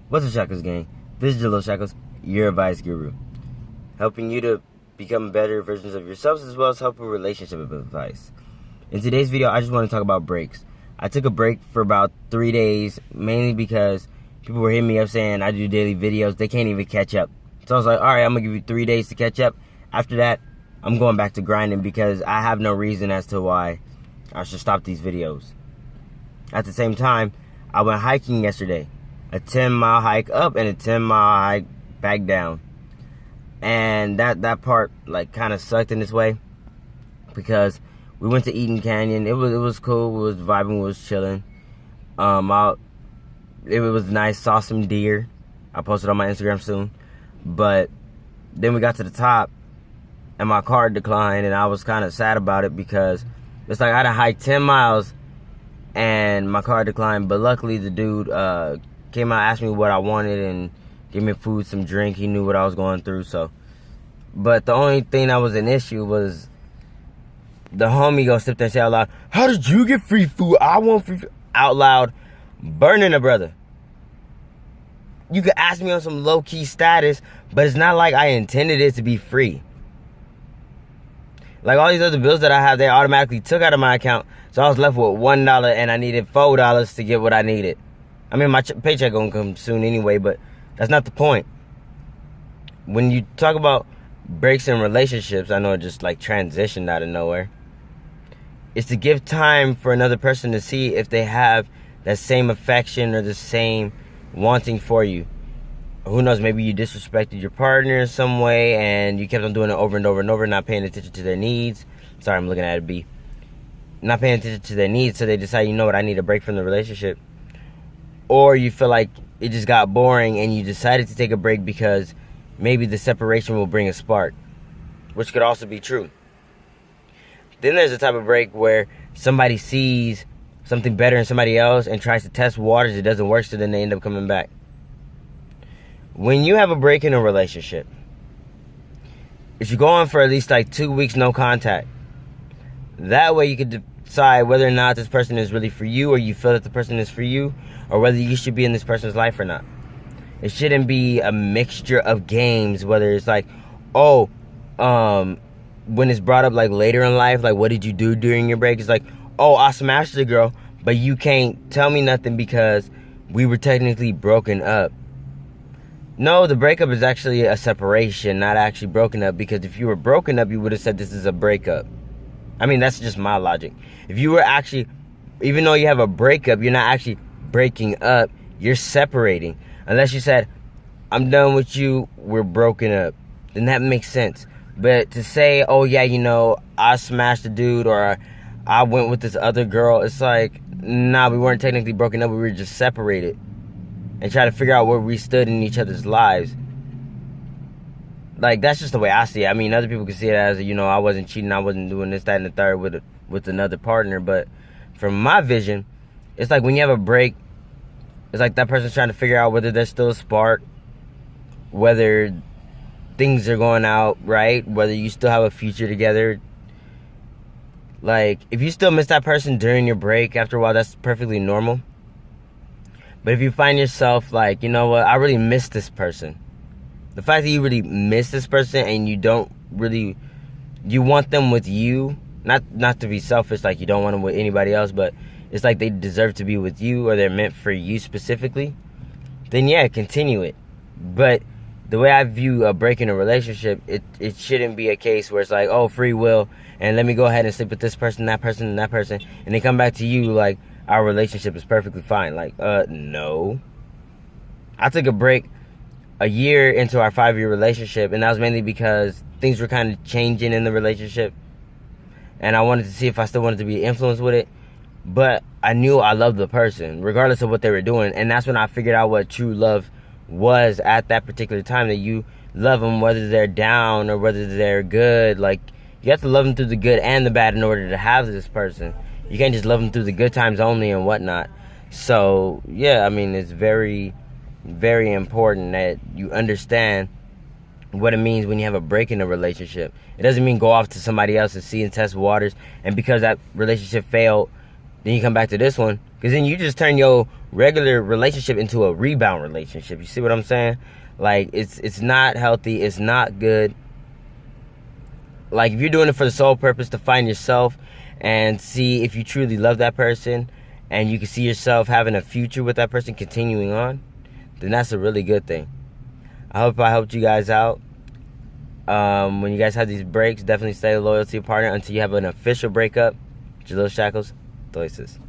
What's up, Shacklz gang? This is Jaleel Shacklz, your advice guru, helping you to become better versions of yourselves as well as help with relationship advice. In today's video, I just want to talk about breaks. I took a break for about 3 days, mainly because people were hitting me up saying I do daily videos. They can't even catch up. So I was like, all right, I'm going to give you 3 days to catch up. After that, I'm going back to grinding because I have no reason as to why I should stop these videos. At the same time, I went hiking yesterday. A 10-mile hike up and a 10-mile hike back down. And that part like kind of sucked in this way because we went to Eaton Canyon. It was cool. We was vibing. We was chilling. It was nice. Saw some deer. I'll post it on my Instagram soon. But then we got to the top and my car declined, and I was kind of sad about it because it's like I had to hike 10 miles and my car declined. But luckily the dude came out, asked me what I wanted, and gave me food, some drink. He knew what I was going through. So, but the only thing that was an issue was the homie go sit there and say out loud, "How did you get free food? I want free food." Out loud, burning a brother. You could ask me on some low-key status, but it's not like I intended it to be free. Like all these other bills that I have, they automatically took out of my account. So I was left with $1 and I needed $4 to get what I needed. I mean, my paycheck gonna come soon anyway, but that's not the point. When you talk about breaks in relationships, I know it just like transitioned out of nowhere. It's to give time for another person to see if they have that same affection or the same wanting for you. Who knows, maybe you disrespected your partner in some way and you kept on doing it over and over and over, not paying attention to their needs. Sorry, I'm looking at a B. Not paying attention to their needs, so they decide, you know what, I need a break from the relationship. Or you feel like it just got boring and you decided to take a break because maybe the separation will bring a spark, which could also be true. Then there's a type of break where somebody sees something better in somebody else and tries to test waters. It doesn't work, so then they end up coming back. When you have a break in a relationship, if you go on for at least like 2 weeks no contact, that way you could decide whether or not this person is really for you, or you feel that the person is for you, or whether you should be in this person's life or not. It shouldn't be a mixture of games, whether it's like, when it's brought up like later in life, like what did you do during your break? It's like, oh, I smashed the girl, but you can't tell me nothing because we were technically broken up. No, the breakup is actually a separation, not actually broken up, because if you were broken up, you would have said this is a breakup. I mean, that's just my logic. If you were actually, even though you have a breakup, you're not actually breaking up, you're separating. Unless you said, I'm done with you, we're broken up, then that makes sense. But to say, oh yeah, you know, I smashed the dude, or I went with this other girl, it's like, nah, we weren't technically broken up, we were just separated. And try to figure out where we stood in each other's lives. Like, that's just the way I see it. I mean, other people can see it as, you know, I wasn't cheating, I wasn't doing this, that, and the third with another partner. But from my vision, it's like when you have a break, it's like that person's trying to figure out whether there's still a spark, whether things are going out right, whether you still have a future together. Like, if you still miss that person during your break, after a while, that's perfectly normal. But if you find yourself like, you know what, I really miss this person. The fact that you really miss this person and you don't really, you want them with you, not to be selfish, like you don't want them with anybody else, but it's like they deserve to be with you, or they're meant for you specifically, then yeah, continue it. But the way I view a break in a relationship, it shouldn't be a case where it's like, oh, free will, and let me go ahead and sleep with this person, that person, and that person, and they come back to you like, our relationship is perfectly fine. Like, no. I took a break a year into our 5-year relationship, and that was mainly because things were kind of changing in the relationship, and I wanted to see if I still wanted to be influenced with it. But I knew I loved the person, regardless of what they were doing, and that's when I figured out what true love was at that particular time, that you love them whether they're down or whether they're good. Like, you have to love them through the good and the bad in order to have this person. You can't just love them through the good times only and whatnot. So, yeah, I mean, it's very, very important that you understand what it means when you have a break in a relationship. It doesn't mean go off to somebody else and see and test waters, and because that relationship failed, then you come back to this one, because then you just turn your regular relationship into a rebound relationship. You see what I'm saying? Like, it's not healthy. It's not good. Like, if you're doing it for the sole purpose to find yourself and see if you truly love that person, and you can see yourself having a future with that person, continuing on, then that's a really good thing. I hope I helped you guys out. When you guys have these breaks, definitely stay loyal to your partner until you have an official breakup. Jaleel Shacklz, Deuces.